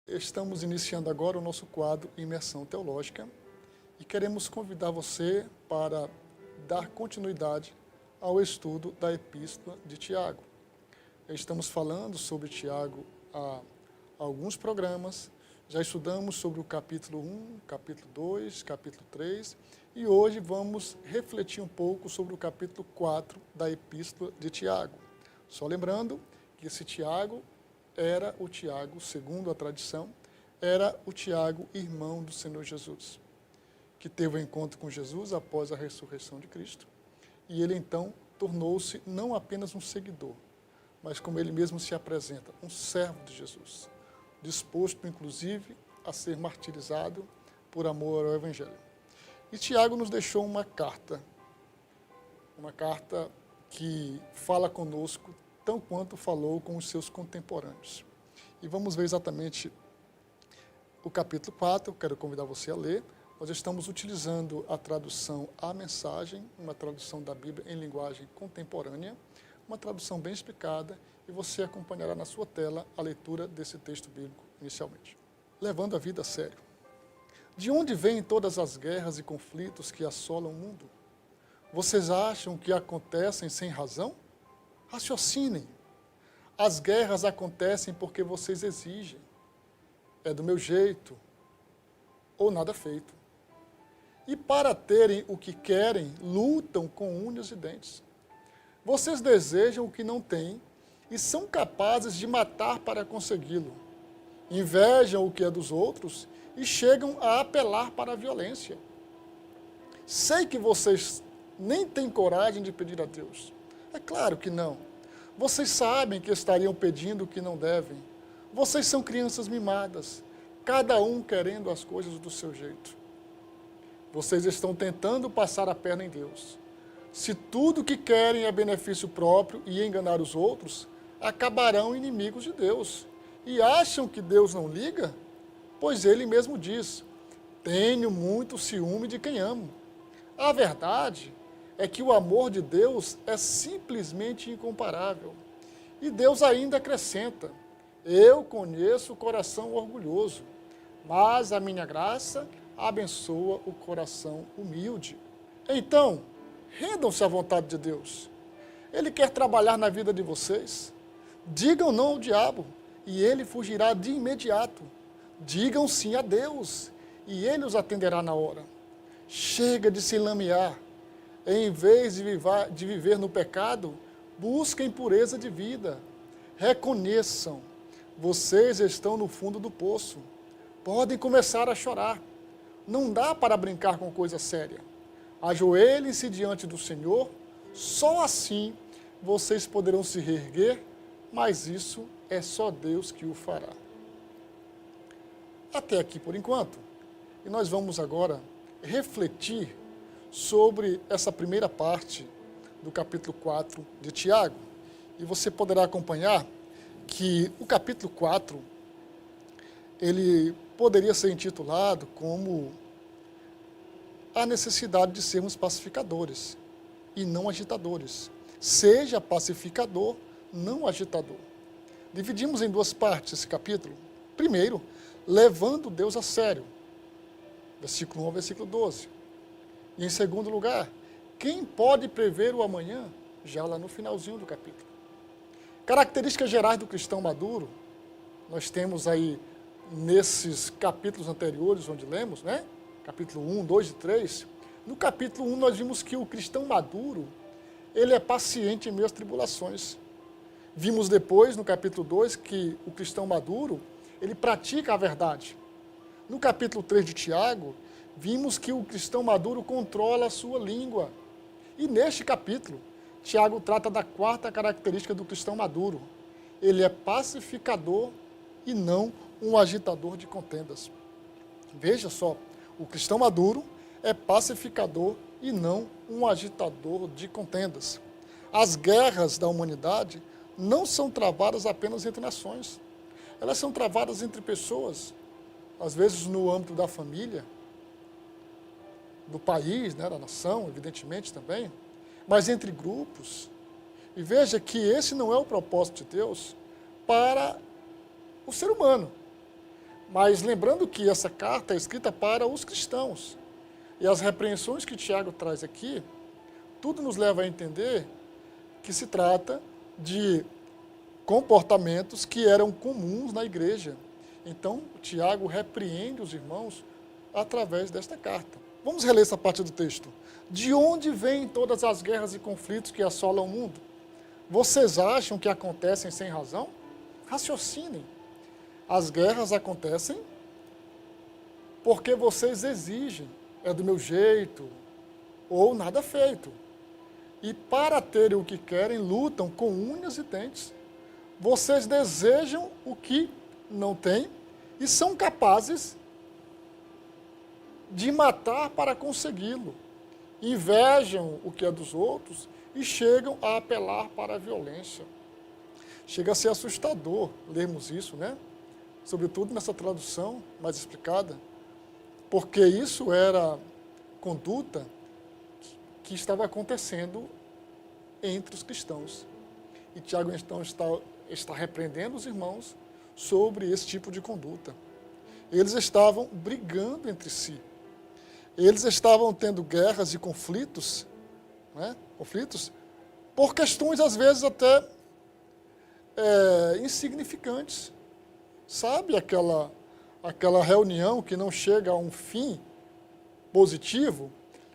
Estamos iniciando agora o nosso quadro Imersão Teológica e queremos convidar você para dar continuidade ao estudo da Epístola de Tiago. Estamos falando sobre Tiago há alguns programas, já estudamos sobre o capítulo 1, capítulo 2, capítulo 3 e hoje vamos refletir um pouco sobre o capítulo 4 da Epístola de Tiago. Só lembrando que esse Tiago era o Tiago, segundo a tradição, era o Tiago, irmão do Senhor Jesus, que teve o encontro com Jesus após a ressurreição de Cristo, e ele então tornou-se não apenas um seguidor, mas como ele mesmo se apresenta, um servo de Jesus, disposto inclusive a ser martirizado por amor ao Evangelho. E Tiago nos deixou uma carta que fala conosco tão quanto falou com os seus contemporâneos. E vamos ver exatamente o capítulo 4, eu quero convidar você a ler. Nós estamos utilizando a tradução A Mensagem, uma tradução da Bíblia em linguagem contemporânea, uma tradução bem explicada, e você acompanhará na sua tela a leitura desse texto bíblico inicialmente. Levando a vida a sério. De onde vêm todas as guerras e conflitos que assolam o mundo? Vocês acham que acontecem sem razão? Raciocinem. As guerras acontecem porque vocês exigem. É do meu jeito, ou nada feito. E para terem o que querem, lutam com unhas e dentes. Vocês desejam o que não têm e são capazes de matar para consegui-lo. Invejam o que é dos outros e chegam a apelar para a violência. Sei que vocês nem têm coragem de pedir a Deus. É claro que não. Vocês sabem que estariam pedindo o que não devem. Vocês são crianças mimadas, cada um querendo as coisas do seu jeito. Vocês estão tentando passar a perna em Deus. Se tudo que querem é benefício próprio e enganar os outros, acabarão inimigos de Deus. E acham que Deus não liga? Pois ele mesmo diz, tenho muito ciúme de quem amo. A verdade é que o amor de Deus é simplesmente incomparável. E Deus ainda acrescenta, eu conheço o coração orgulhoso, mas a minha graça abençoa o coração humilde. Então, rendam-se à vontade de Deus. Ele quer trabalhar na vida de vocês. Digam não ao diabo, e ele fugirá de imediato. Digam sim a Deus, e ele os atenderá na hora. Chega de se lamear. Em vez de viver no pecado, busquem pureza de vida. Reconheçam, vocês estão no fundo do poço. Podem começar a chorar. Não dá para brincar com coisa séria. Ajoelhem-se diante do Senhor, só assim vocês poderão se reerguer, mas isso é só Deus que o fará. Até aqui por enquanto. E nós vamos agora refletir sobre essa primeira parte do capítulo 4 de Tiago. E você poderá acompanhar que o capítulo 4, ele poderia ser intitulado como a necessidade de sermos pacificadores e não agitadores. Seja pacificador, não agitador. Dividimos em duas partes esse capítulo. Primeiro, levando Deus a sério, versículo 1 ao versículo 12. E em segundo lugar, quem pode prever o amanhã? Já lá no finalzinho do capítulo. Características gerais do cristão maduro, nós temos aí nesses capítulos anteriores onde lemos, né? Capítulo 1, 2 e 3. No capítulo 1 nós vimos que o cristão maduro, ele é paciente em meio às tribulações. Vimos depois, no capítulo 2, que o cristão maduro, ele pratica a verdade. No capítulo 3 de Tiago, vimos que o cristão maduro controla a sua língua. E neste capítulo, Tiago trata da quarta característica do cristão maduro. Ele é pacificador e não um agitador de contendas. Veja só, o cristão maduro é pacificador e não um agitador de contendas. As guerras da humanidade não são travadas apenas entre nações. Elas são travadas entre pessoas, às vezes no âmbito da família, do país, né, da nação, evidentemente também, mas entre grupos. E veja que esse não é o propósito de Deus para o ser humano. Mas lembrando que essa carta é escrita para os cristãos. E as repreensões que Tiago traz aqui, tudo nos leva a entender que se trata de comportamentos que eram comuns na igreja. Então, Tiago repreende os irmãos através desta carta. Vamos reler essa parte do texto. De onde vêm todas as guerras e conflitos que assolam o mundo? Vocês acham que acontecem sem razão? Raciocinem. As guerras acontecem porque vocês exigem. É do meu jeito, ou nada feito. E para terem o que querem, lutam com unhas e dentes. Vocês desejam o que não têm e são capazes de matar para consegui-lo. Invejam o que é dos outros e chegam a apelar para a violência. Chega a ser assustador lermos isso, né? Sobretudo nessa tradução mais explicada, porque isso era conduta que estava acontecendo entre os cristãos. E Tiago, então, está repreendendo os irmãos sobre esse tipo de conduta. Eles estavam brigando entre si. Eles estavam tendo guerras e conflitos, né? Conflitos por questões, às vezes, até insignificantes. Sabe aquela reunião que não chega a um fim positivo,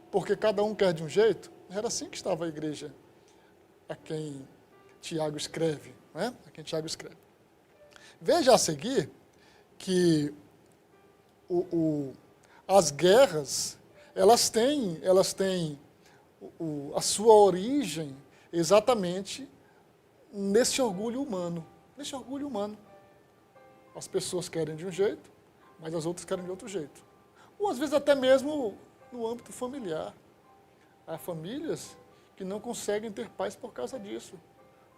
porque cada um quer de um jeito? Era assim que estava a igreja a quem Tiago escreve, né? A quem Tiago escreve. Veja a seguir que as guerras, elas têm a sua origem exatamente nesse orgulho humano. Nesse orgulho humano. As pessoas querem de um jeito, mas as outras querem de outro jeito. Ou às vezes até mesmo no âmbito familiar. Há famílias que não conseguem ter paz por causa disso.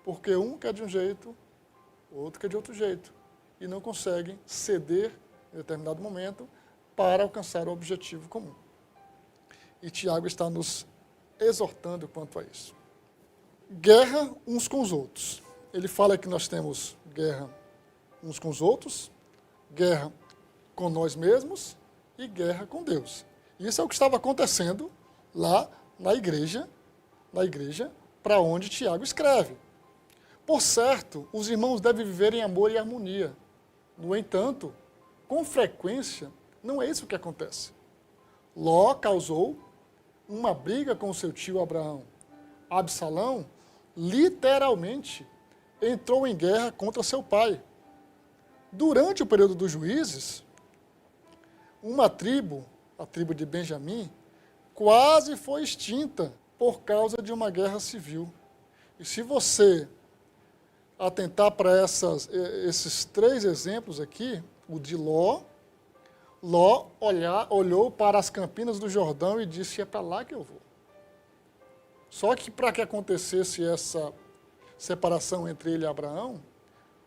Porque um quer de um jeito, o outro quer de outro jeito. E não conseguem ceder em determinado momento para alcançar o objetivo comum. E Tiago está nos exortando quanto a isso. Guerra uns com os outros. Ele fala que nós temos guerra uns com os outros, guerra com nós mesmos e guerra com Deus. Isso é o que estava acontecendo lá na igreja para onde Tiago escreve. Por certo, os irmãos devem viver em amor e harmonia. No entanto, com frequência, não é isso que acontece. Ló causou uma briga com seu tio Abraão. Absalão, literalmente, entrou em guerra contra seu pai. Durante o período dos juízes, uma tribo, a tribo de Benjamim, quase foi extinta por causa de uma guerra civil. E se você atentar para esses três exemplos aqui, o de Ló olhou para as campinas do Jordão e disse, é para lá que eu vou. Só que para que acontecesse essa separação entre ele e Abraão,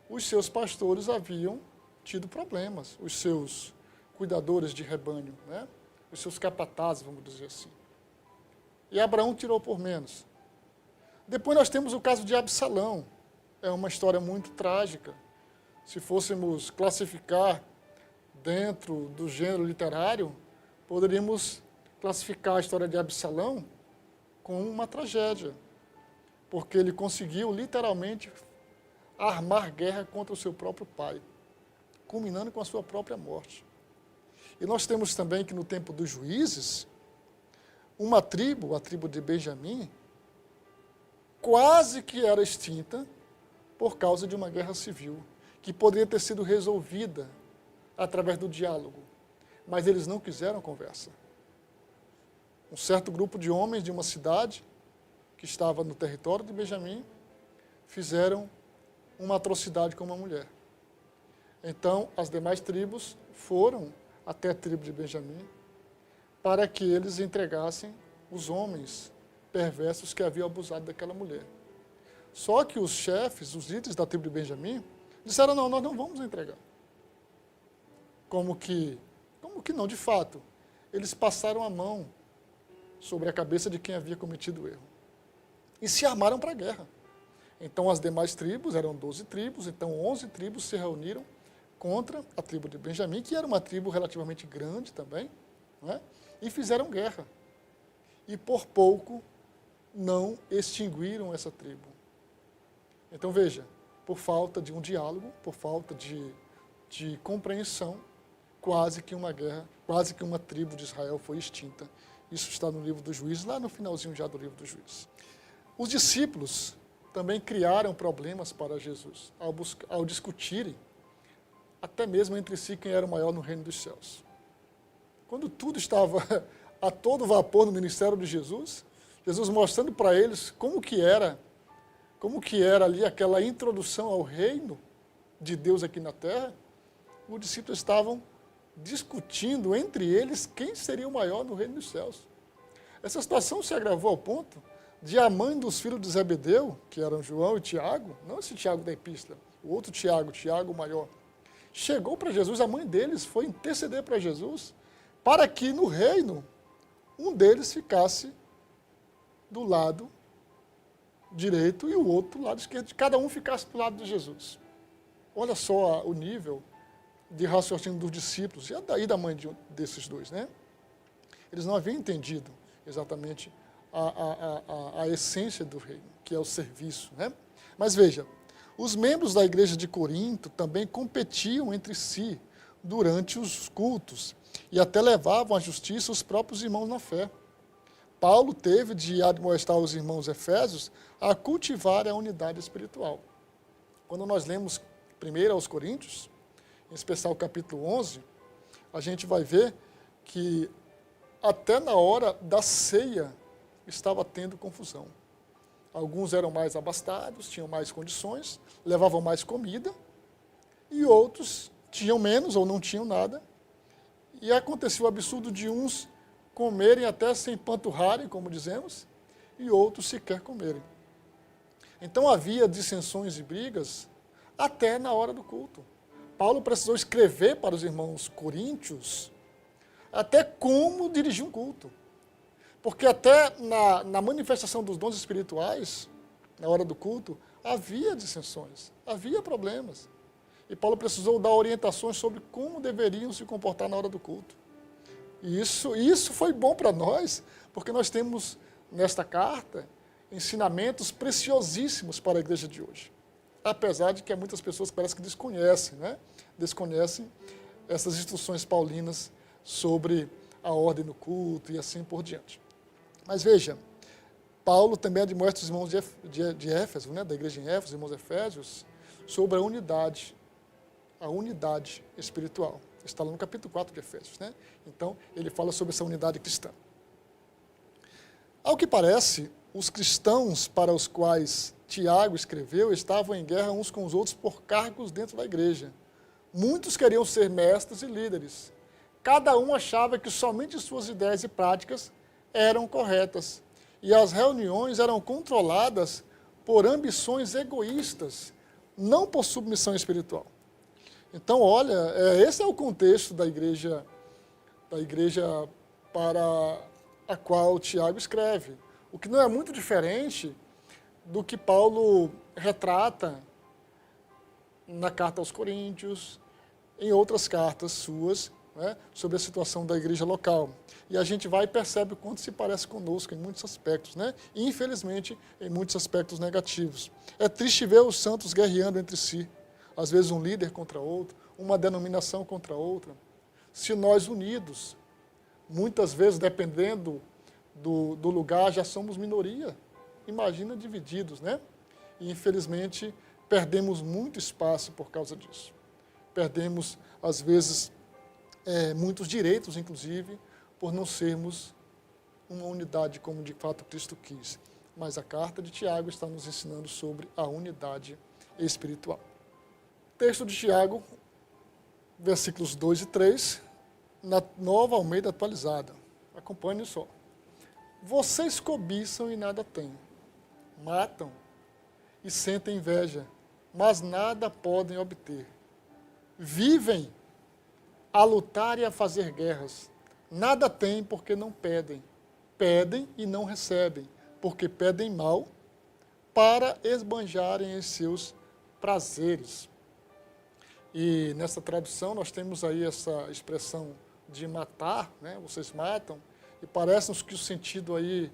os seus pastores haviam tido problemas, os seus cuidadores de rebanho, né? Os seus capatazes, vamos dizer assim. E Abraão tirou por menos. Depois nós temos o caso de Absalão. É uma história muito trágica. Se fôssemos classificar dentro do gênero literário, poderíamos classificar a história de Absalão como uma tragédia, porque ele conseguiu literalmente armar guerra contra o seu próprio pai, culminando com a sua própria morte. E nós temos também que no tempo dos juízes, uma tribo, a tribo de Benjamim, quase que era extinta por causa de uma guerra civil, que poderia ter sido resolvida através do diálogo, mas eles não quiseram conversa. Um certo grupo de homens de uma cidade, que estava no território de Benjamim, fizeram uma atrocidade com uma mulher. Então, as demais tribos foram até a tribo de Benjamim para que eles entregassem os homens perversos que haviam abusado daquela mulher. Só que os chefes, os líderes da tribo de Benjamim, disseram, não, nós não vamos entregar. Como que não, de fato. Eles passaram a mão sobre a cabeça de quem havia cometido o erro. E se armaram para a guerra. Então, as demais tribos, eram 12 tribos, então 11 tribos se reuniram contra a tribo de Benjamim, que era uma tribo relativamente grande também, não é? E fizeram guerra. E por pouco não extinguiram essa tribo. Então veja, por falta de um diálogo, por falta de compreensão, quase que uma guerra, quase que uma tribo de Israel foi extinta. Isso está no livro dos Juízes, lá no finalzinho já do livro dos Juízes. Os discípulos também criaram problemas para Jesus, ao discutirem, até mesmo entre si, quem era o maior no reino dos céus. Quando tudo estava a todo vapor no ministério de Jesus, Jesus mostrando para eles como que era ali aquela introdução ao reino de Deus aqui na terra, os discípulos estavam discutindo entre eles quem seria o maior no reino dos céus. Essa situação se agravou ao ponto de a mãe dos filhos de Zebedeu, que eram João e Tiago, não esse Tiago da epístola, o outro Tiago, Tiago maior, chegou para Jesus, a mãe deles foi interceder para Jesus, para que no reino um deles ficasse do lado direito e o outro do lado esquerdo, cada um ficasse do lado de Jesus. Olha só o nível de raciocínio dos discípulos e da mãe desses dois, né? Eles não haviam entendido exatamente a essência do reino, que é o serviço, né? Mas veja, os membros da igreja de Corinto também competiam entre si durante os cultos e até levavam à justiça os próprios irmãos na fé. Paulo teve de admoestar os irmãos efésios a cultivar a unidade espiritual. Quando nós lemos 1 aos Coríntios, em especial o capítulo 11, a gente vai ver que até na hora da ceia estava tendo confusão. Alguns eram mais abastados, tinham mais condições, levavam mais comida, e outros tinham menos ou não tinham nada. E acontecia o absurdo de uns comerem até sem panturrarem, como dizemos, e outros sequer comerem. Então havia dissensões e brigas até na hora do culto. Paulo precisou escrever para os irmãos coríntios até como dirigir um culto. Porque até na manifestação dos dons espirituais, na hora do culto, havia dissensões, havia problemas. E Paulo precisou dar orientações sobre como deveriam se comportar na hora do culto. E isso foi bom para nós, porque nós temos nesta carta ensinamentos preciosíssimos para a igreja de hoje. Apesar de que muitas pessoas parece que desconhecem, né? Desconhecem essas instruções paulinas sobre a ordem no culto e assim por diante. Mas veja, Paulo também admoesta os irmãos de Éfeso, né? Da igreja em Éfeso, os irmãos efésios, sobre a unidade espiritual. Está lá no capítulo 4 de Efésios, né? Então, ele fala sobre essa unidade cristã. Ao que parece, os cristãos para os quais Tiago escreveu estavam em guerra uns com os outros por cargos dentro da igreja. Muitos queriam ser mestres e líderes. Cada um achava que somente suas ideias e práticas eram corretas. E as reuniões eram controladas por ambições egoístas, não por submissão espiritual. Então, olha, esse é o contexto da igreja para a qual Tiago escreve. O que não é muito diferente do que Paulo retrata na carta aos Coríntios, em outras cartas suas, né, sobre a situação da igreja local. E a gente vai e percebe o quanto se parece conosco em muitos aspectos, né? E, infelizmente, em muitos aspectos negativos. É triste ver os santos guerreando entre si, às vezes um líder contra outro, uma denominação contra outra. Se nós unidos, muitas vezes, dependendo do lugar, já somos minoria. Imagina divididos, né? E, infelizmente, perdemos muito espaço por causa disso. Perdemos, às vezes, muitos direitos, inclusive, por não sermos uma unidade como de fato Cristo quis. Mas a carta de Tiago está nos ensinando sobre a unidade espiritual. Texto de Tiago, versículos 2 e 3, na Nova Almeida atualizada. Acompanhe só. Vocês cobiçam e nada têm, matam e sentem inveja, mas nada podem obter. Vivem a lutar e a fazer guerras. Nada têm porque não pedem. Pedem e não recebem, porque pedem mal para esbanjarem em seus prazeres. E nessa tradução nós temos aí essa expressão de matar, né? Vocês matam, e parece-nos que o sentido aí,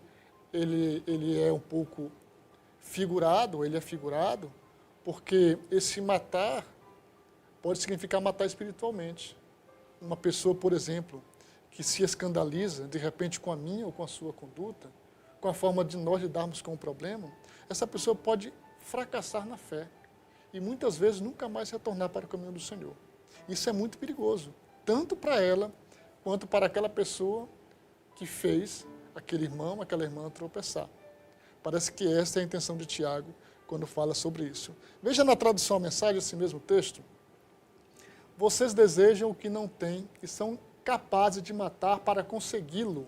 ele é um pouco figurado, ele é figurado, porque esse matar pode significar matar espiritualmente. Uma pessoa, por exemplo, que se escandaliza, de repente, com a minha ou com a sua conduta, com a forma de nós lidarmos com o problema, essa pessoa pode fracassar na fé e muitas vezes nunca mais retornar para o caminho do Senhor. Isso é muito perigoso, tanto para ela, quanto para aquela pessoa que fez aquele irmão, aquela irmã tropeçar. Parece que essa é a intenção de Tiago quando fala sobre isso. Veja na tradução a mensagem, esse mesmo texto. Vocês desejam o que não têm e são capazes de matar para consegui-lo.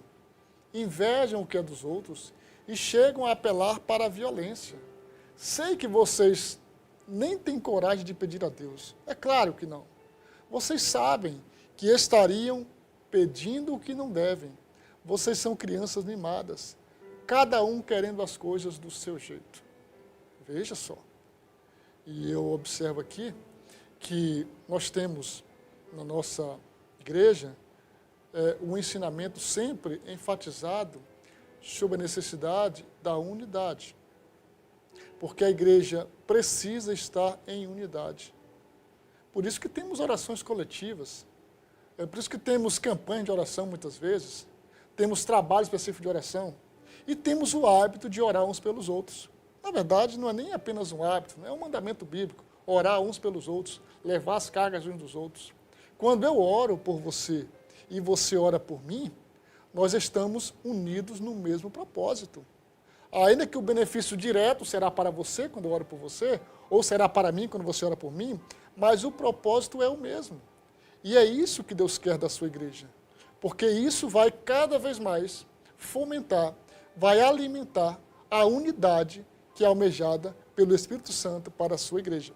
Invejam o que é dos outros e chegam a apelar para a violência. Sei que vocês nem têm coragem de pedir a Deus. É claro que não. Vocês sabem que estariam pedindo o que não devem. Vocês são crianças mimadas, cada um querendo as coisas do seu jeito. Veja só. E eu observo aqui que nós temos na nossa igreja um ensinamento sempre enfatizado sobre a necessidade da unidade. Porque a igreja precisa estar em unidade. Por isso que temos orações coletivas, é por isso que temos campanhas de oração muitas vezes, temos trabalho específico de oração e temos o hábito de orar uns pelos outros. Na verdade, não é nem apenas um hábito, é um mandamento bíblico, orar uns pelos outros, levar as cargas uns dos outros. Quando eu oro por você e você ora por mim, nós estamos unidos no mesmo propósito. Ainda que o benefício direto será para você quando eu oro por você, ou será para mim quando você ora por mim, mas o propósito é o mesmo. E é isso que Deus quer da sua igreja. Porque isso vai cada vez mais fomentar, vai alimentar a unidade que é almejada pelo Espírito Santo para a sua igreja.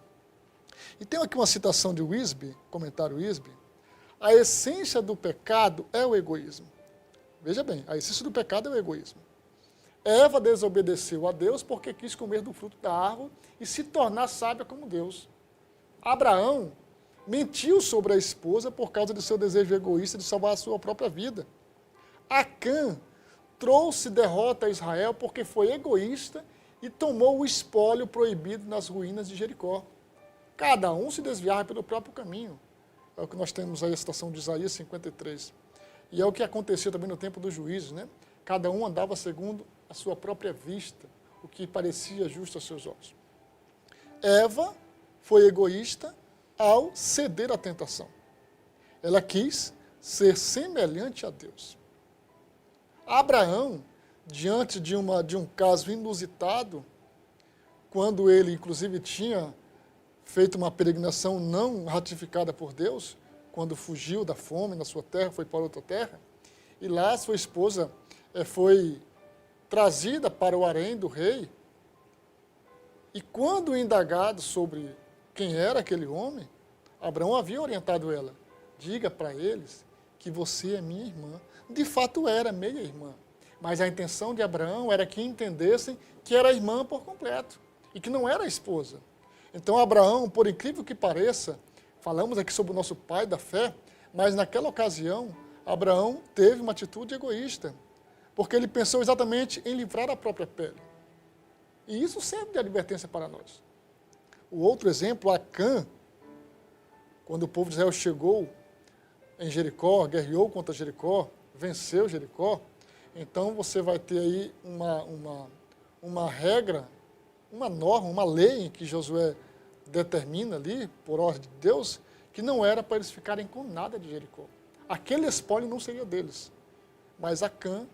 E tem aqui uma citação de Wisby, comentário Wisby, a essência do pecado é o egoísmo. Veja bem, a essência do pecado é o egoísmo. Eva desobedeceu a Deus porque quis comer do fruto da árvore e se tornar sábia como Deus. Abraão mentiu sobre a esposa por causa do seu desejo egoísta de salvar a sua própria vida. Acã trouxe derrota a Israel porque foi egoísta e tomou o espólio proibido nas ruínas de Jericó. Cada um se desviava pelo próprio caminho. É o que nós temos aí a citação de Isaías 53. E é o que acontecia também no tempo dos juízes, né? Cada um andava segundo a sua própria vista, o que parecia justo aos seus olhos. Eva foi egoísta ao ceder à tentação. Ela quis ser semelhante a Deus. Abraão, diante de um caso inusitado, quando ele, inclusive, tinha feito uma peregrinação não ratificada por Deus, quando fugiu da fome na sua terra, foi para outra terra, e lá sua esposa foi trazida para o harém do rei, e quando indagado sobre quem era aquele homem, Abraão havia orientado ela, diga para eles que você é minha irmã. De fato era meia-irmã, mas a intenção de Abraão era que entendessem que era irmã por completo, e que não era esposa. Então Abraão, por incrível que pareça, falamos aqui sobre o nosso pai da fé, mas naquela ocasião, Abraão teve uma atitude egoísta, porque ele pensou exatamente em livrar a própria pele. E isso serve de advertência para nós. O outro exemplo, Acã, quando o povo de Israel chegou em Jericó, guerreou contra Jericó, venceu Jericó, então você vai ter aí uma regra, uma norma, uma lei em que Josué determina ali, por ordem de Deus, que não era para eles ficarem com nada de Jericó. Aquele espólio não seria deles. Mas Acã,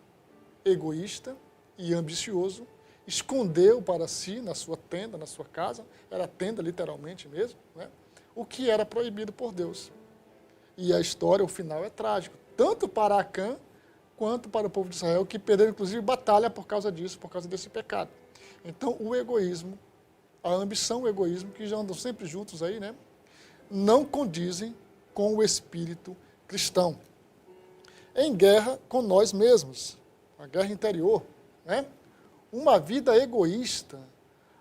egoísta e ambicioso, escondeu para si, na sua tenda, na sua casa, era tenda literalmente mesmo, né, o que era proibido por Deus. E a história, o final é trágico, tanto para Acã, quanto para o povo de Israel, que perderam inclusive batalha por causa disso, por causa desse pecado. Então o egoísmo, a ambição e o egoísmo, que já andam sempre juntos aí, né, não condizem com o espírito cristão. Em guerra com nós mesmos, a guerra interior, né? Uma vida egoísta,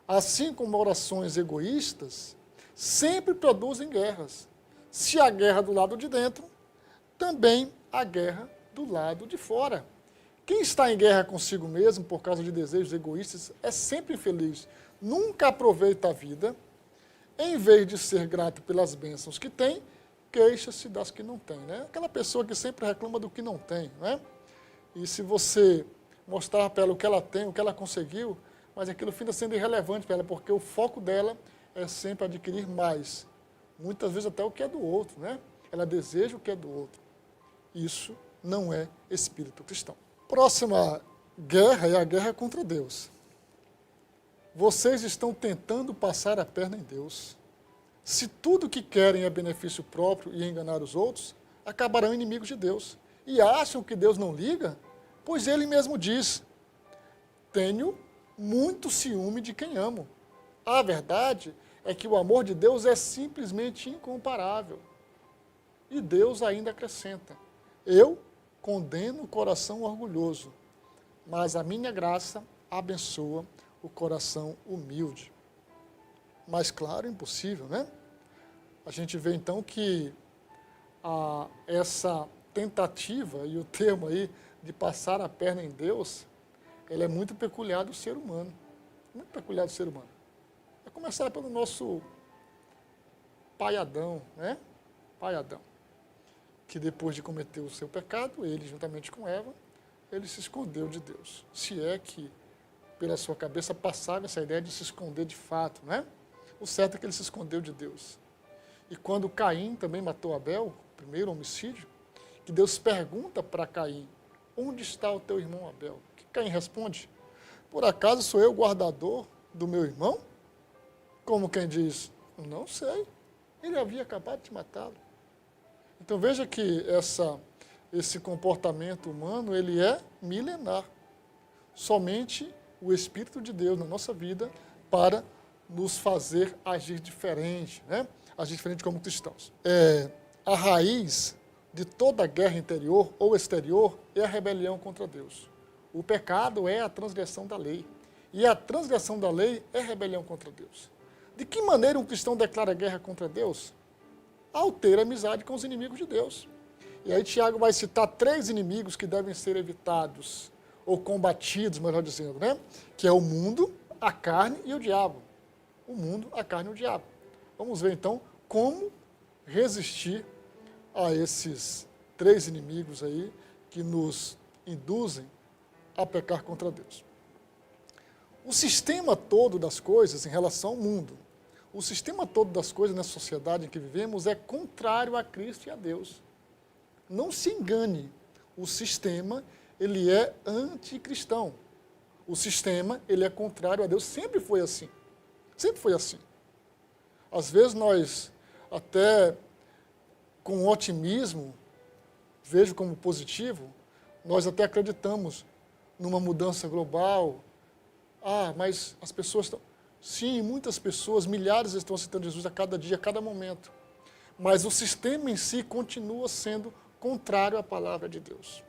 assim como orações egoístas, sempre produzem guerras. Se há guerra do lado de dentro, também há guerra do lado de fora. Quem está em guerra consigo mesmo por causa de desejos egoístas é sempre infeliz. Nunca aproveita a vida. Em vez de ser grato pelas bênçãos que tem, queixa-se das que não tem. Né? Aquela pessoa que sempre reclama do que não tem. Né? E se você mostrar para ela o que ela tem, o que ela conseguiu, mas aquilo fica sendo irrelevante para ela, porque o foco dela é sempre adquirir mais. Muitas vezes até o que é do outro. Né? Ela deseja o que é do outro. Isso não é espírito cristão. Próxima guerra é a guerra contra Deus. Vocês estão tentando passar a perna em Deus. Se tudo que querem é benefício próprio e enganar os outros, acabarão inimigos de Deus. E acham que Deus não liga? Pois ele mesmo diz, tenho muito ciúme de quem amo. A verdade é que o amor de Deus é simplesmente incomparável. E Deus ainda acrescenta, eu condeno o coração orgulhoso, mas a minha graça abençoa o coração humilde. Mas claro, impossível, né? A gente vê então que essa tentativa e o termo aí de passar a perna em Deus, ele é muito peculiar do ser humano. Muito peculiar do ser humano. Vai começar pelo nosso pai Adão, né? Pai Adão, que depois de cometer o seu pecado, ele juntamente com Eva, ele se escondeu de Deus. Se é que pela sua cabeça passava essa ideia de se esconder de fato, né? O certo é que ele se escondeu de Deus. E quando Caim também matou Abel, o primeiro homicídio, que Deus pergunta para Caim, onde está o teu irmão Abel? O que Caim responde? Por acaso sou eu o guardador do meu irmão? Como quem diz, não sei, ele havia acabado de matá-lo. Então veja que esse comportamento humano, ele é milenar. Somente o Espírito de Deus na nossa vida para nos fazer agir diferente, né? Agir diferente como cristãos. A raiz de toda guerra interior ou exterior é a rebelião contra Deus. O pecado é a transgressão da lei. E a transgressão da lei é rebelião contra Deus. De que maneira um cristão declara guerra contra Deus? Ao ter amizade com os inimigos de Deus. E aí Tiago vai citar 3 inimigos que devem ser evitados, ou combatidos, melhor dizendo, né? Que é o mundo, a carne e o diabo. O mundo, a carne e o diabo. Vamos ver então como resistir a esses 3 inimigos aí que nos induzem a pecar contra Deus. O sistema todo das coisas em relação ao mundo, o sistema todo das coisas na sociedade em que vivemos é contrário a Cristo e a Deus. Não se engane, o sistema, ele é anticristão. O sistema, ele é contrário a Deus, sempre foi assim. Sempre foi assim. Às vezes nós, até com otimismo, vejo como positivo, nós até acreditamos numa mudança global. Mas as pessoas estão... Sim, muitas pessoas, milhares estão aceitando Jesus a cada dia, a cada momento. Mas o sistema em si continua sendo contrário à palavra de Deus.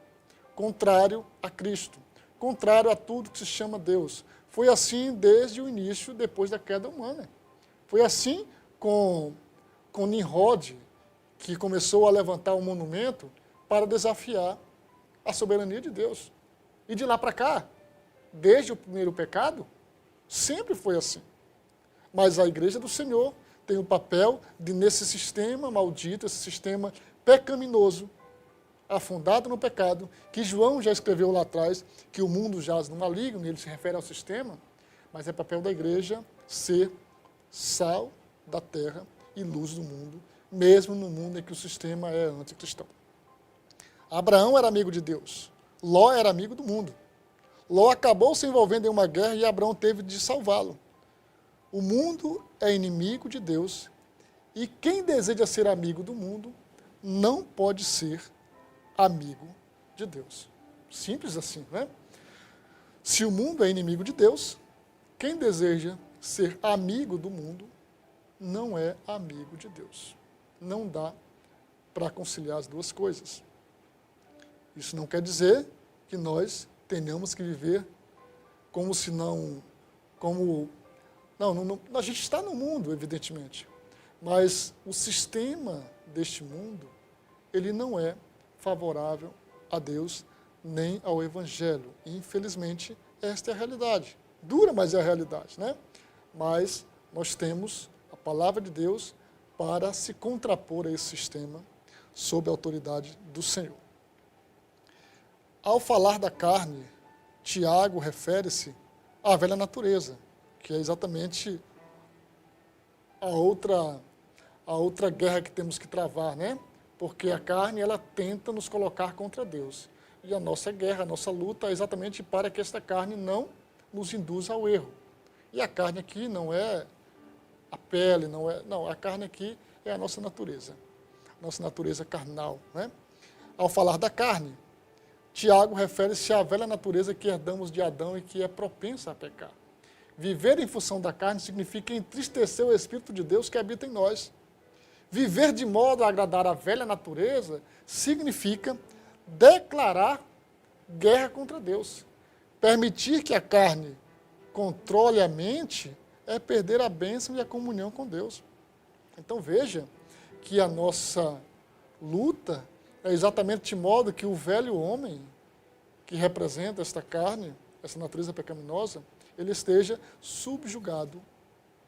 Contrário a Cristo. Contrário a tudo que se chama Deus. Foi assim desde o início, depois da queda humana. Foi assim com Nimrod, que começou a levantar um monumento para desafiar a soberania de Deus. E de lá para cá, desde o primeiro pecado, sempre foi assim. Mas a igreja do Senhor tem o papel de, nesse sistema maldito, esse sistema pecaminoso, afundado no pecado, que João já escreveu lá atrás, que o mundo jaz no maligno, ele se refere ao sistema, mas é papel da igreja ser sal da terra e luz do mundo, mesmo no mundo em que o sistema é anticristão. Abraão era amigo de Deus, Ló era amigo do mundo. Ló acabou se envolvendo em uma guerra e Abraão teve de salvá-lo. O mundo é inimigo de Deus e quem deseja ser amigo do mundo não pode ser amigo de Deus. Simples assim, né? Se o mundo é inimigo de Deus, quem deseja ser amigo do mundo não é amigo de Deus. Não dá para conciliar as duas coisas. Isso não quer dizer que nós tenhamos que viver como se não... Não, a gente está no mundo, evidentemente. Mas o sistema deste mundo, ele não é favorável a Deus nem ao Evangelho. E, infelizmente, esta é a realidade. Dura, mas é a realidade, né? Mas nós temos a palavra de Deus para se contrapor a esse sistema sob a autoridade do Senhor. Ao falar da carne, Tiago refere-se à velha natureza, que é exatamente a outra guerra que temos que travar, né? Porque a carne, ela tenta nos colocar contra Deus. E a nossa guerra, a nossa luta é exatamente para que esta carne não nos induza ao erro. E a carne aqui não é a pele, não, a carne aqui é a nossa natureza carnal, né? Ao falar da carne, Tiago refere-se à velha natureza que herdamos de Adão e que é propensa a pecar. Viver em função da carne significa entristecer o Espírito de Deus que habita em nós. Viver de modo a agradar a velha natureza significa declarar guerra contra Deus. Permitir que a carne controle a mente é perder a bênção e a comunhão com Deus. Então veja que a nossa luta é exatamente de modo que o velho homem, que representa esta carne, essa natureza pecaminosa, ele esteja subjugado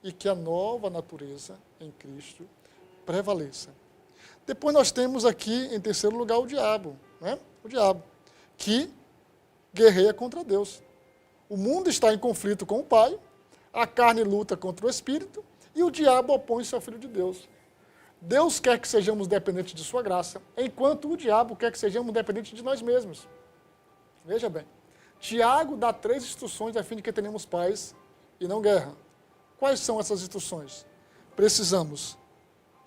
e que a nova natureza em Cristo prevaleça. Depois nós temos aqui, em terceiro lugar, o diabo, né? O diabo, que guerreia contra Deus. O mundo está em conflito com o Pai, a carne luta contra o Espírito e o diabo opõe-se ao Filho de Deus. Deus quer que sejamos dependentes de sua graça, enquanto o diabo quer que sejamos dependentes de nós mesmos. Veja bem, Tiago dá 3 instruções a fim de que tenhamos paz e não guerra. Quais são essas instruções? Precisamos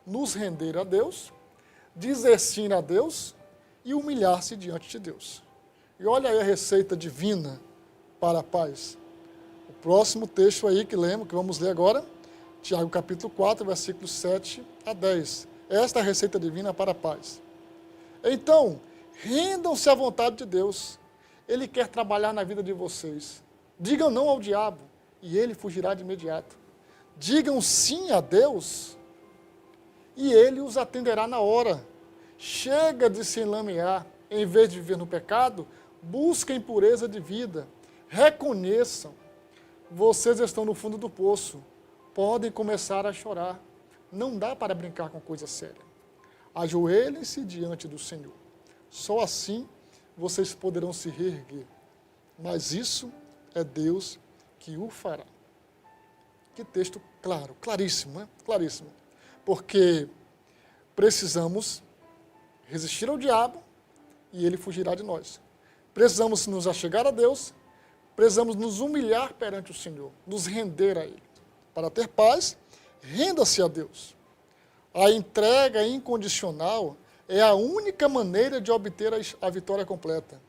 nos render a Deus, dizer sim a Deus e humilhar-se diante de Deus. E olha aí a receita divina para a paz. O próximo texto aí que vamos ler agora, Tiago capítulo 4, versículos 7 a 10. Esta é a receita divina para a paz. Então, rendam-se à vontade de Deus. Ele quer trabalhar na vida de vocês. Digam não ao diabo e ele fugirá de imediato. Digam sim a Deus e ele os atenderá na hora. Chega de se enlamear. Em vez de viver no pecado, busquem pureza de vida. Reconheçam. Vocês estão no fundo do poço. Podem começar a chorar. Não dá para brincar com coisa séria. Ajoelhem-se diante do Senhor. Só assim vocês poderão se reerguer. Mas isso é Deus que o fará. Que texto claro, claríssimo, né? Claríssimo. Porque precisamos resistir ao diabo e ele fugirá de nós. Precisamos nos achegar a Deus, precisamos nos humilhar perante o Senhor, nos render a Ele. Para ter paz, renda-se a Deus. A entrega incondicional é a única maneira de obter a vitória completa.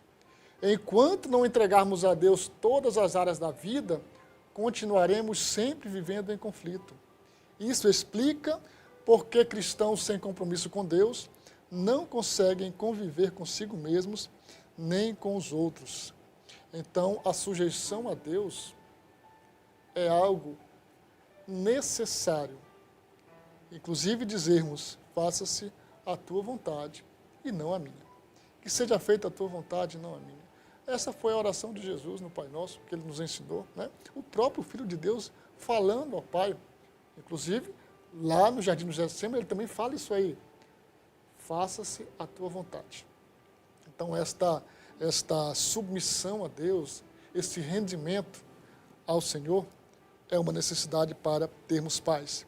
Enquanto não entregarmos a Deus todas as áreas da vida, continuaremos sempre vivendo em conflito. Isso explica por que cristãos sem compromisso com Deus não conseguem conviver consigo mesmos nem com os outros. Então, a sujeição a Deus é algo necessário. Inclusive dizermos, faça-se a tua vontade e não a minha. Que seja feita a tua vontade e não a minha. Essa foi a oração de Jesus no Pai Nosso, que Ele nos ensinou, né? O próprio Filho de Deus falando ao Pai. Inclusive, lá no Jardim do Getsemane, Ele também fala isso aí. Faça-se a tua vontade. Então, esta submissão a Deus, esse rendimento ao Senhor, é uma necessidade para termos paz.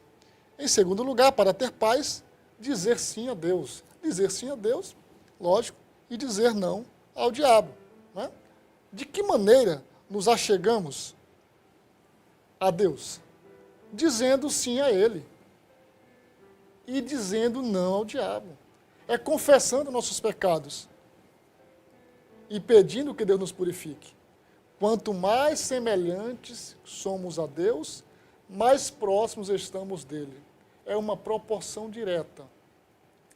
Em segundo lugar, para ter paz, dizer sim a Deus. Dizer sim a Deus, lógico, e dizer não ao diabo. Né? De que maneira nos achegamos a Deus? Dizendo sim a Ele e dizendo não ao diabo. É confessando nossos pecados e pedindo que Deus nos purifique. Quanto mais semelhantes somos a Deus, mais próximos estamos dele. É uma proporção direta.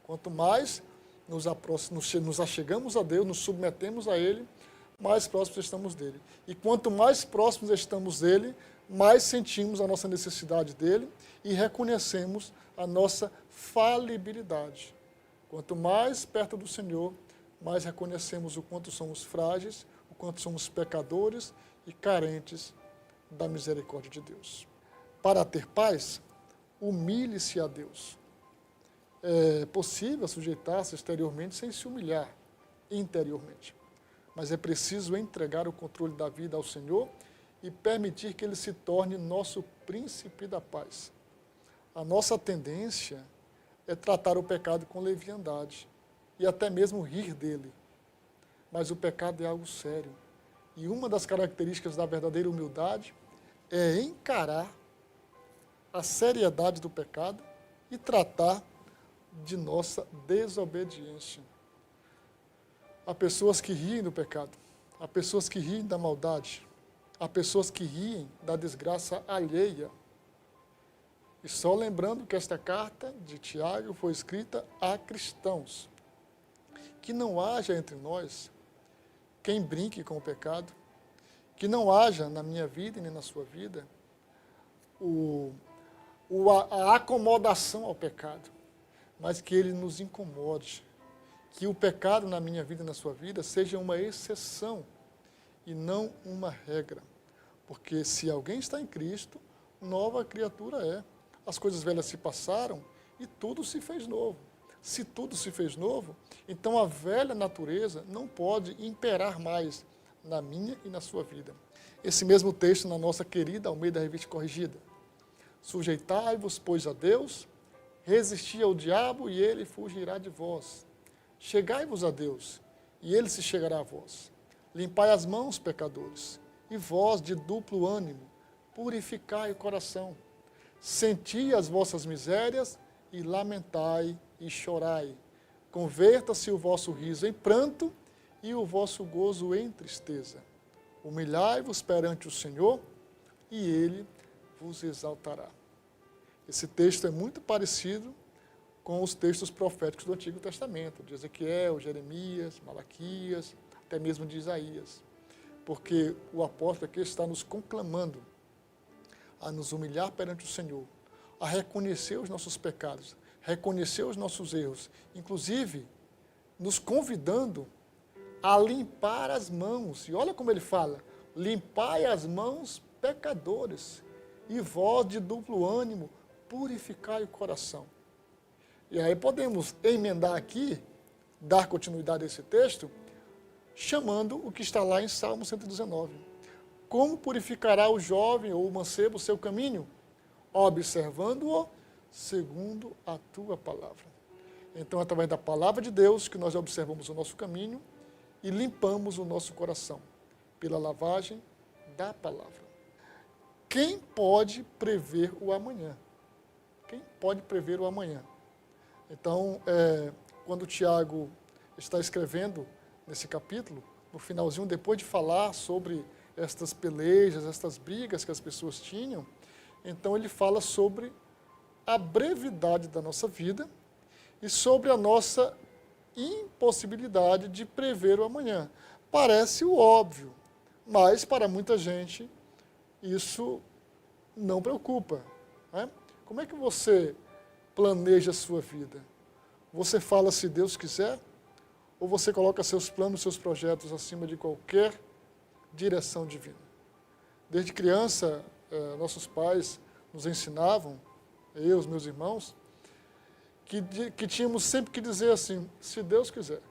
Quanto mais nos achegamos a Deus, nos submetemos a Ele, mais próximos estamos dele. E quanto mais próximos estamos dele, mais sentimos a nossa necessidade dele e reconhecemos a nossa falibilidade. Quanto mais perto do Senhor, mais reconhecemos o quanto somos frágeis, o quanto somos pecadores e carentes da misericórdia de Deus. Para ter paz, humilhe-se a Deus. É possível sujeitar-se exteriormente sem se humilhar interiormente. Mas é preciso entregar o controle da vida ao Senhor e permitir que Ele se torne nosso príncipe da paz. A nossa tendência é tratar o pecado com leviandade e até mesmo rir dele. Mas o pecado é algo sério. E uma das características da verdadeira humildade é encarar a seriedade do pecado e tratar de nossa desobediência. Há pessoas que riem do pecado, há pessoas que riem da maldade, há pessoas que riem da desgraça alheia. E só lembrando que esta carta de Tiago foi escrita a cristãos. Que não haja entre nós quem brinque com o pecado, que não haja na minha vida e nem na sua vida a acomodação ao pecado, mas que ele nos incomode, que o pecado na minha vida e na sua vida seja uma exceção e não uma regra. Porque se alguém está em Cristo, nova criatura é. As coisas velhas se passaram e tudo se fez novo. Se tudo se fez novo, então a velha natureza não pode imperar mais na minha e na sua vida. Esse mesmo texto na nossa querida Almeida Revista Corrigida. Sujeitai-vos, pois, a Deus, resisti ao diabo e ele fugirá de vós. Chegai-vos a Deus e ele se chegará a vós. Limpai as mãos, pecadores, e vós de duplo ânimo, purificai o coração. Senti as vossas misérias e lamentai e chorai. Converta-se o vosso riso em pranto e o vosso gozo em tristeza. Humilhai-vos perante o Senhor e Ele vos exaltará. Esse texto é muito parecido com os textos proféticos do Antigo Testamento, de Ezequiel, Jeremias, Malaquias, até mesmo de Isaías. Porque o apóstolo aqui está nos conclamando a nos humilhar perante o Senhor, a reconhecer os nossos pecados, reconhecer os nossos erros, inclusive nos convidando a limpar as mãos. E olha como ele fala, limpai as mãos, pecadores, e vós de duplo ânimo, purificai o coração. E aí podemos emendar aqui, dar continuidade a esse texto, chamando o que está lá em Salmo 119. Como purificará o jovem ou o mancebo o seu caminho? Observando-o segundo a tua palavra. Então, através da palavra de Deus, que nós observamos o nosso caminho e limpamos o nosso coração, pela lavagem da palavra. Quem pode prever o amanhã? Quem pode prever o amanhã? Então, quando Tiago está escrevendo nesse capítulo, no finalzinho, depois de falar sobre estas pelejas, estas brigas que as pessoas tinham, então ele fala sobre a brevidade da nossa vida e sobre a nossa impossibilidade de prever o amanhã. Parece o óbvio, mas para muita gente isso não preocupa, né? Como é que você planeja a sua vida? Você fala se Deus quiser? Ou você coloca seus planos, seus projetos acima de qualquer direção divina? Desde criança, nossos pais nos ensinavam, eu, os meus irmãos, que tínhamos sempre que dizer assim, se Deus quiser.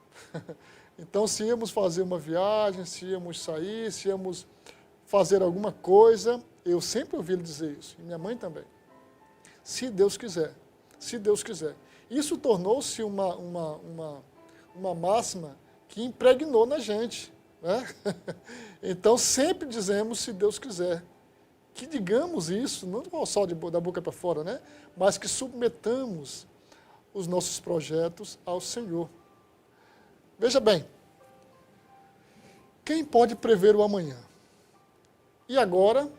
Então, se íamos fazer uma viagem, se íamos sair, se íamos fazer alguma coisa, eu sempre ouvi ele dizer isso, e minha mãe também. Se Deus quiser, se Deus quiser. Isso tornou-se uma máxima que impregnou na gente, né? Então, sempre dizemos, se Deus quiser. Que digamos isso, não só da boca para fora, né? Mas que submetamos os nossos projetos ao Senhor. Veja bem, quem pode prever o amanhã? E agora,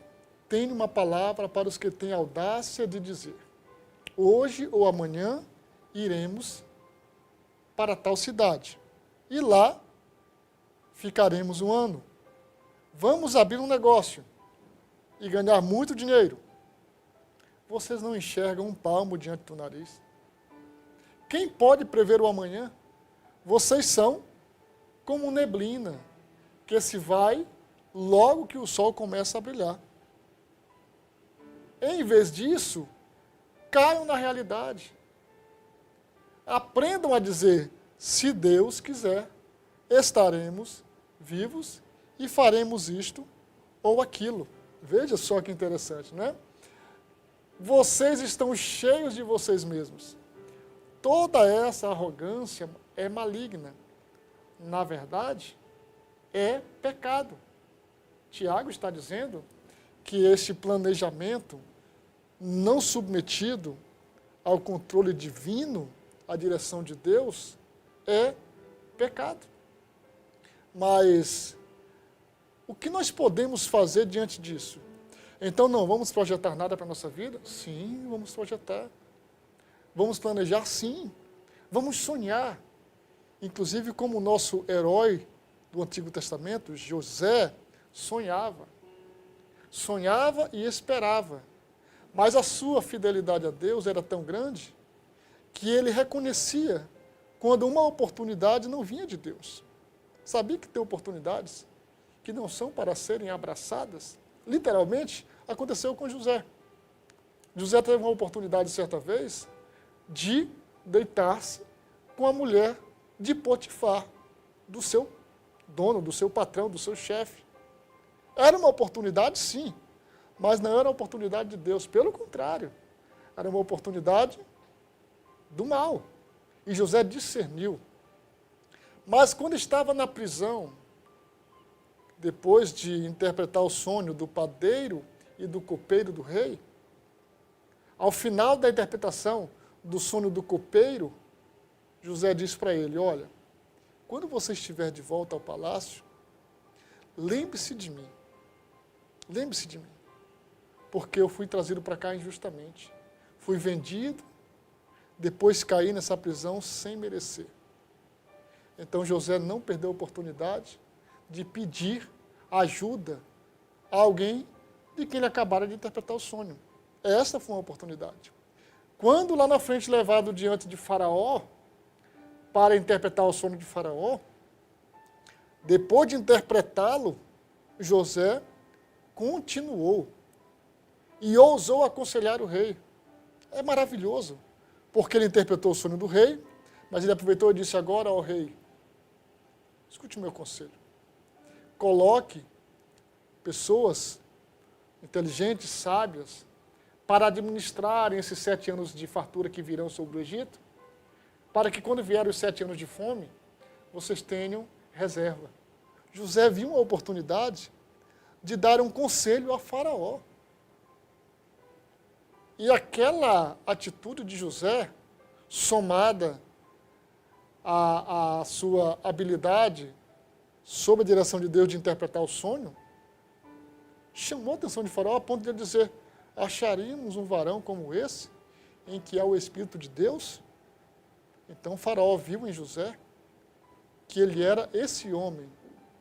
tem uma palavra para os que têm audácia de dizer, hoje ou amanhã iremos para tal cidade, e lá ficaremos um ano. Vamos abrir um negócio e ganhar muito dinheiro. Vocês não enxergam um palmo diante do nariz. Quem pode prever o amanhã? Vocês são como neblina, que se vai logo que o sol começa a brilhar. Em vez disso, caiam na realidade. Aprendam a dizer, se Deus quiser, estaremos vivos e faremos isto ou aquilo. Veja só que interessante, não é? Vocês estão cheios de vocês mesmos. Toda essa arrogância é maligna. Na verdade, é pecado. Tiago está dizendo que este planejamento não submetido ao controle divino, à direção de Deus, é pecado. Mas o que nós podemos fazer diante disso? Então, não vamos projetar nada para a nossa vida? Sim, vamos projetar. Vamos planejar? Sim. Vamos sonhar. Inclusive, como o nosso herói do Antigo Testamento, José, sonhava. Sonhava e esperava. Mas a sua fidelidade a Deus era tão grande que ele reconhecia quando uma oportunidade não vinha de Deus. Sabia que tem oportunidades que não são para serem abraçadas? Literalmente, aconteceu com José. José teve uma oportunidade, certa vez, de deitar-se com a mulher de Potifar, do seu dono, do seu patrão, do seu chefe. Era uma oportunidade, sim, mas não era uma oportunidade de Deus. Pelo contrário, era uma oportunidade do mal. E José discerniu. Mas quando estava na prisão, depois de interpretar o sonho do padeiro e do copeiro do rei, ao final da interpretação do sonho do copeiro, José disse para ele, olha, quando você estiver de volta ao palácio, lembre-se de mim. Lembre-se de mim. Porque eu fui trazido para cá injustamente. Fui vendido, depois caí nessa prisão sem merecer. Então José não perdeu a oportunidade de pedir ajuda a alguém de quem ele acabara de interpretar o sonho. Essa foi uma oportunidade. Quando lá na frente levado diante de Faraó, para interpretar o sonho de Faraó, depois de interpretá-lo, José continuou e ousou aconselhar o rei. É maravilhoso, porque ele interpretou o sonho do rei, mas ele aproveitou e disse, agora, ó rei, escute o meu conselho. Coloque pessoas inteligentes, sábias, para administrarem esses 7 anos de fartura que virão sobre o Egito, para que quando vierem os 7 anos de fome, vocês tenham reserva. José viu uma oportunidade de dar um conselho a Faraó. E aquela atitude de José, somada à sua habilidade, sob a direção de Deus de interpretar o sonho, chamou a atenção de Faraó a ponto de ele dizer, acharíamos um varão como esse, em que há o Espírito de Deus? Então Faraó viu em José que ele era esse homem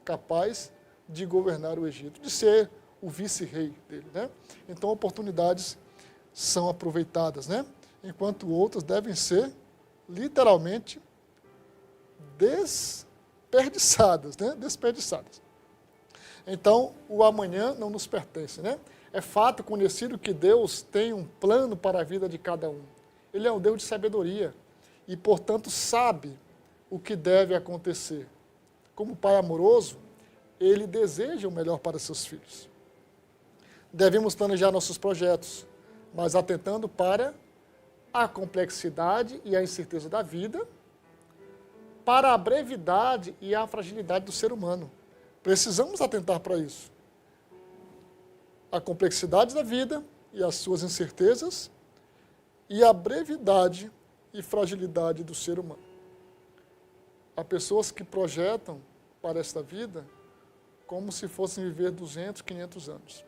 capaz de governar o Egito, de ser o vice-rei dele, né? Então oportunidades são aproveitadas, né? Enquanto outras devem ser literalmente desperdiçadas, né? Desperdiçadas. Então, o amanhã não nos pertence, né? É fato conhecido que Deus tem um plano para a vida de cada um. Ele é um Deus de sabedoria e, portanto, sabe o que deve acontecer. Como pai amoroso, ele deseja o melhor para seus filhos. Devemos planejar nossos projetos, mas atentando para a complexidade e a incerteza da vida, para a brevidade e a fragilidade do ser humano. Precisamos atentar para isso. A complexidade da vida e as suas incertezas e a brevidade e fragilidade do ser humano. Há pessoas que projetam para esta vida como se fossem viver 200, 500 anos.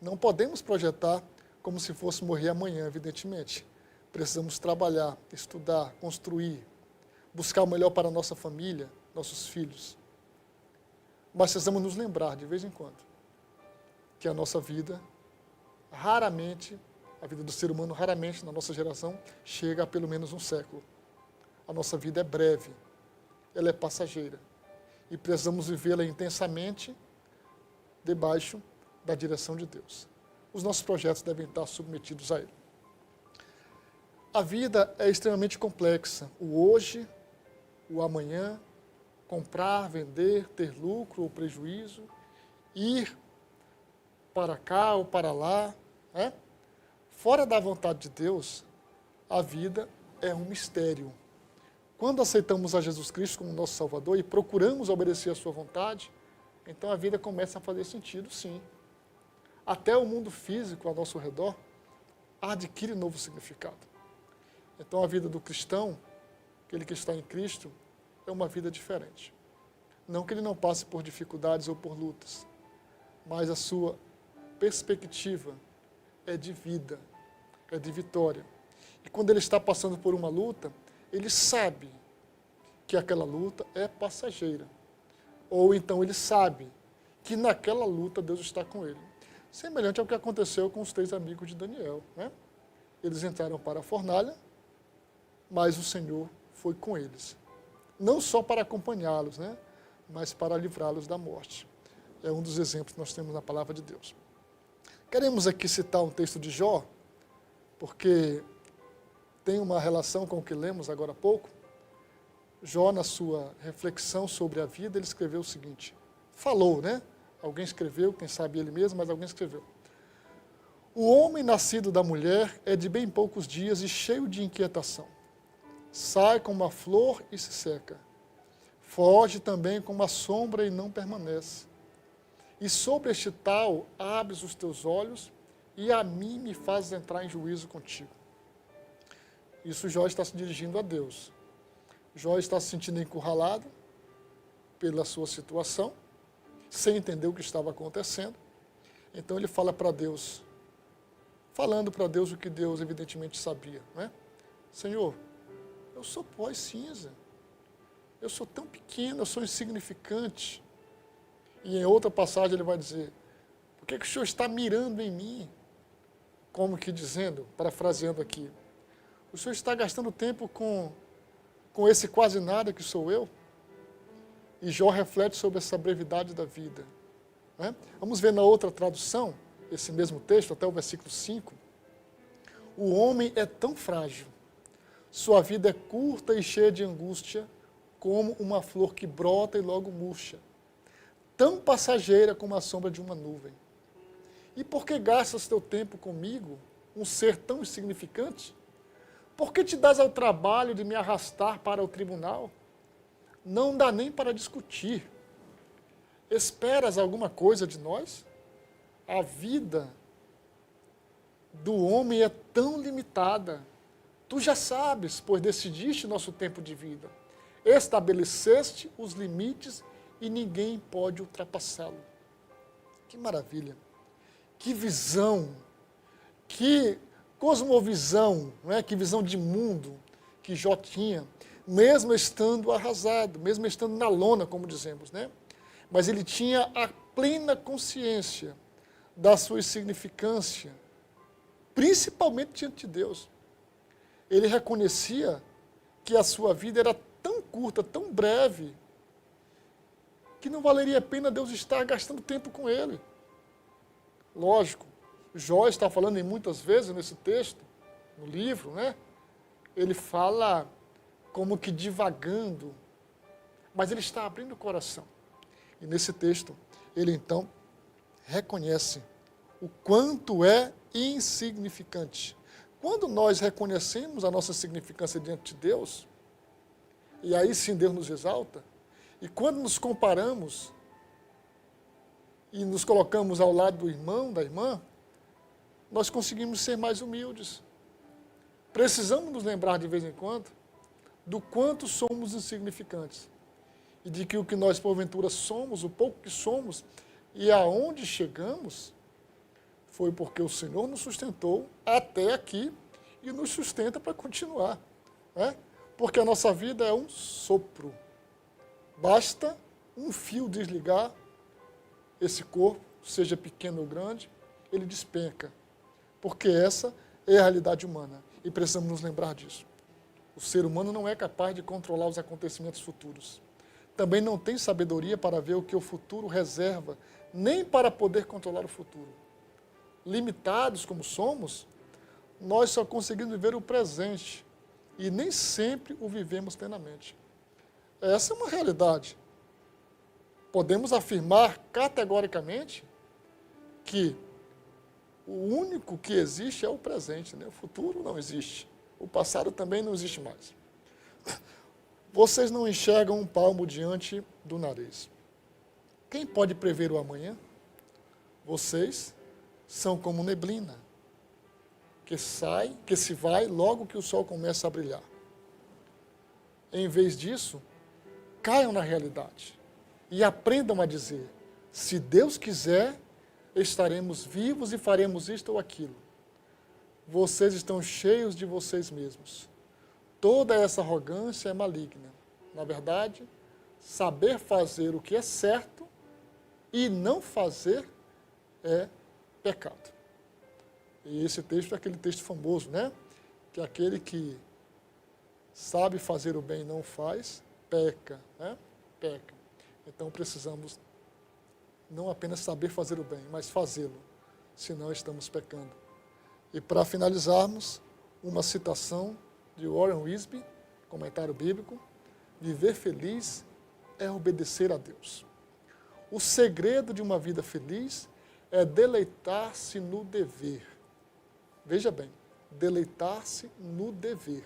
Não podemos projetar como se fosse morrer amanhã, evidentemente. Precisamos trabalhar, estudar, construir, buscar o melhor para a nossa família, nossos filhos. Mas precisamos nos lembrar, de vez em quando, que a nossa vida raramente A vida do ser humano raramente, na nossa geração, chega a pelo menos um século. A nossa vida é breve, ela é passageira. E precisamos vivê-la intensamente debaixo da direção de Deus. Os nossos projetos devem estar submetidos a Ele. A vida é extremamente complexa. O hoje, o amanhã, comprar, vender, ter lucro ou prejuízo, ir para cá ou para lá, né? Fora da vontade de Deus, a vida é um mistério. Quando aceitamos a Jesus Cristo como nosso Salvador e procuramos obedecer a sua vontade, então a vida começa a fazer sentido, sim. Até o mundo físico ao nosso redor adquire novo significado. Então a vida do cristão, aquele que está em Cristo, é uma vida diferente. Não que ele não passe por dificuldades ou por lutas, mas a sua perspectiva é de vida, é de vitória. E quando ele está passando por uma luta, ele sabe que aquela luta é passageira. Ou então ele sabe que naquela luta Deus está com ele. Semelhante ao que aconteceu com os 3 amigos de Daniel, né? Eles entraram para a fornalha, mas o Senhor foi com eles. Não só para acompanhá-los, né? Mas para livrá-los da morte. É um dos exemplos que nós temos na palavra de Deus. Queremos aqui citar um texto de Jó, porque tem uma relação com o que lemos agora há pouco. Jó, na sua reflexão sobre a vida, ele escreveu o seguinte, falou, né? Alguém escreveu, quem sabe ele mesmo, mas alguém escreveu. O homem nascido da mulher é de bem poucos dias e cheio de inquietação. Sai como uma flor e se seca. Foge também como uma sombra e não permanece. E sobre este tal abres os teus olhos e a mim me fazes entrar em juízo contigo. Isso Jó está se dirigindo a Deus. Jó está se sentindo encurralado pela sua situação, sem entender o que estava acontecendo. Então ele fala para Deus, falando para Deus o que Deus evidentemente sabia, né? Senhor, eu sou pó e cinza, eu sou tão pequeno, eu sou insignificante. E em outra passagem ele vai dizer, por que o Senhor está mirando em mim? Como que dizendo, parafraseando aqui, o Senhor está gastando tempo com esse quase nada que sou eu? E Jó reflete sobre essa brevidade da vida, né? Vamos ver na outra tradução, esse mesmo texto, até o versículo 5. O homem é tão frágil, sua vida é curta e cheia de angústia, como uma flor que brota e logo murcha, tão passageira como a sombra de uma nuvem. E por que gastas teu tempo comigo, um ser tão insignificante? Por que te dás ao trabalho de me arrastar para o tribunal? Não dá nem para discutir. Esperas alguma coisa de nós? A vida do homem é tão limitada. Tu já sabes, pois decidiste nosso tempo de vida. Estabeleceste os limites e ninguém pode ultrapassá-lo. Que maravilha! Que visão! Que cosmovisão, não é? Que visão de mundo que Jó tinha, mesmo estando arrasado, mesmo estando na lona, como dizemos, né? Mas ele tinha a plena consciência da sua insignificância, principalmente diante de Deus. Ele reconhecia que a sua vida era tão curta, tão breve, que não valeria a pena Deus estar gastando tempo com ele. Lógico, Jó está falando em muitas vezes nesse texto, no livro, né? Ele fala como que divagando, mas ele está abrindo o coração. E nesse texto, ele então reconhece o quanto é insignificante. Quando nós reconhecemos a nossa significância diante de Deus, e aí sim Deus nos exalta, e quando nos comparamos e nos colocamos ao lado do irmão, da irmã, nós conseguimos ser mais humildes. Precisamos nos lembrar de vez em quando do quanto somos insignificantes e de que o que nós porventura somos, o pouco que somos e aonde chegamos, foi porque o Senhor nos sustentou até aqui e nos sustenta para continuar, né? Porque a nossa vida é um sopro. Basta um fio desligar, esse corpo, seja pequeno ou grande, ele despenca. Porque essa é a realidade humana e precisamos nos lembrar disso. O ser humano não é capaz de controlar os acontecimentos futuros. Também não tem sabedoria para ver o que o futuro reserva, nem para poder controlar o futuro. Limitados como somos, nós só conseguimos viver o presente e nem sempre o vivemos plenamente. Essa é uma realidade. Podemos afirmar categoricamente que o único que existe é o presente, né? O futuro não existe. O passado também não existe mais. Vocês não enxergam um palmo diante do nariz. Quem pode prever o amanhã? Vocês são como neblina, que se vai logo que o sol começa a brilhar. Em vez disso, caiam na realidade e aprendam a dizer: se Deus quiser, estaremos vivos e faremos isto ou aquilo. Vocês estão cheios de vocês mesmos. Toda essa arrogância é maligna. Na verdade, saber fazer o que é certo e não fazer é pecado. E esse texto é aquele texto famoso, né? Que aquele que sabe fazer o bem e não faz, peca, né? Peca. Então precisamos não apenas saber fazer o bem, mas fazê-lo, senão estamos pecando. E para finalizarmos, uma citação de Warren Wiersbe, comentário bíblico: viver feliz é obedecer a Deus. O segredo de uma vida feliz é deleitar-se no dever. Veja bem, deleitar-se no dever.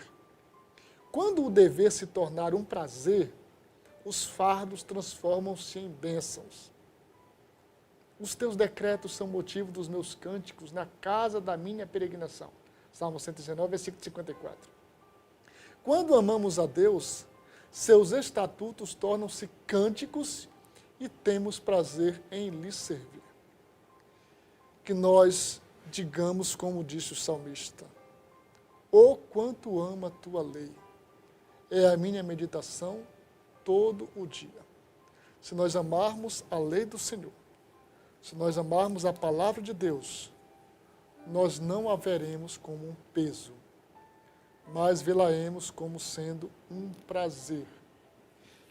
Quando o dever se tornar um prazer, os fardos transformam-se em bênçãos. Os teus decretos são motivo dos meus cânticos na casa da minha peregrinação. Salmo 119, versículo 54. Quando amamos a Deus, seus estatutos tornam-se cânticos e temos prazer em lhe servir. Que nós digamos como disse o salmista: oh, quanto amo a tua lei, é a minha meditação todo o dia. Se nós amarmos a lei do Senhor, se nós amarmos a palavra de Deus, nós não a veremos como um peso, mas vê-la-emos como sendo um prazer.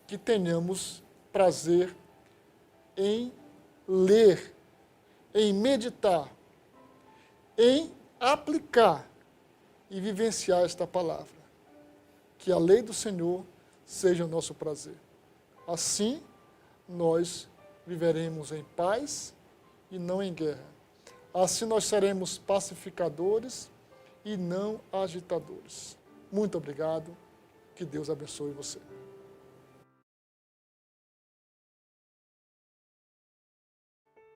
Que tenhamos prazer em ler, em meditar, em aplicar e vivenciar esta palavra. Que a lei do Senhor seja o nosso prazer. Assim, nós viveremos em paz e não em guerra. Assim, nós seremos pacificadores e não agitadores. Muito obrigado. Que Deus abençoe você.